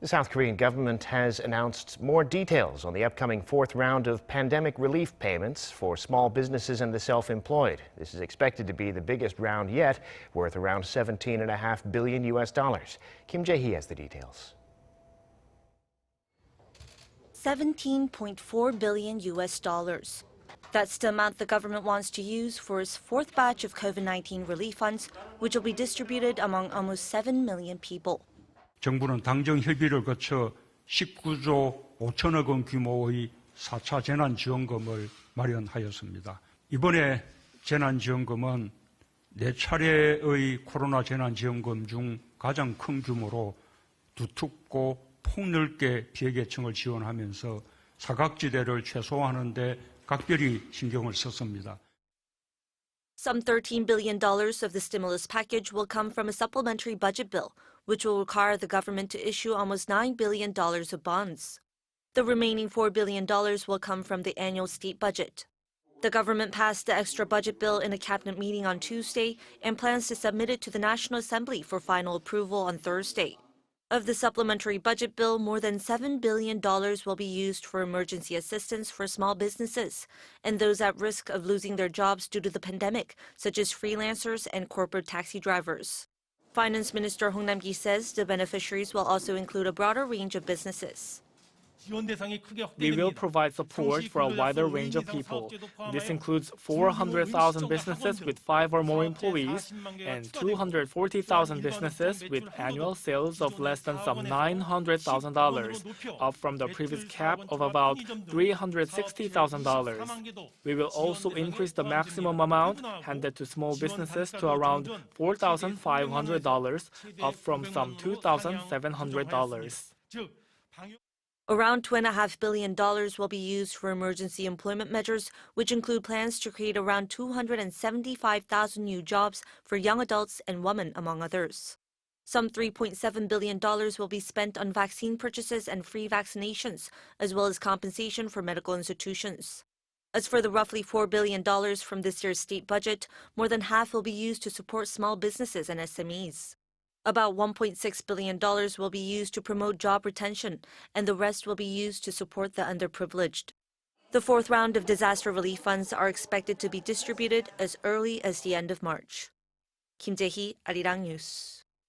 The South Korean government has announced more details on the upcoming fourth round of pandemic relief payments for small businesses and the self-employed. This is expected to be the biggest round yet, worth around $17.5 billion. Kim Jae-hee has the details. $17.4 billion. That's the amount the government wants to use for its fourth batch of COVID-19 relief funds, which will be distributed among almost 7 million people. 정부는 당정 협의를 거쳐 19조 5천억 원 규모의 4차 재난지원금을 마련하였습니다. 이번에 재난지원금은 4차례의 코로나 재난지원금 중 가장 큰 규모로 두텁고 폭넓게 피해계층을 지원하면서 사각지대를 최소화하는 데 각별히 신경을 썼습니다. Some $13 billion of the stimulus package will come from a supplementary budget bill, which will require the government to issue almost $9 billion of bonds. The remaining $4 billion will come from the annual state budget. The government passed the extra budget bill in a cabinet meeting on Tuesday and plans to submit it to the National Assembly for final approval on Thursday. Of the supplementary budget bill, more than $7 billion will be used for emergency assistance for small businesses and those at risk of losing their jobs due to the pandemic, such as freelancers and corporate taxi drivers. Finance Minister Hong Nam-ki says the beneficiaries will also include a broader range of businesses. We will provide support for a wider range of people. This includes 400,000 businesses with 5 or more employees and 240,000 businesses with annual sales of less than some $900,000, up from the previous cap of about $360,000. We will also increase the maximum amount handed to small businesses to around $4,500, up from some $2,700. Around $2.5 billion will be used for emergency employment measures, which include plans to create around 275,000 new jobs for young adults and women, among others. Some $3.7 billion will be spent on vaccine purchases and free vaccinations, as well as compensation for medical institutions. As for the roughly $4 billion from this year's state budget, more than half will be used to support small businesses and SMEs. About $1.6 billion will be used to promote job retention, and the rest will be used to support the underprivileged. The fourth round of disaster relief funds are expected to be distributed as early as the end of March. Kim Jae-hee, Arirang News.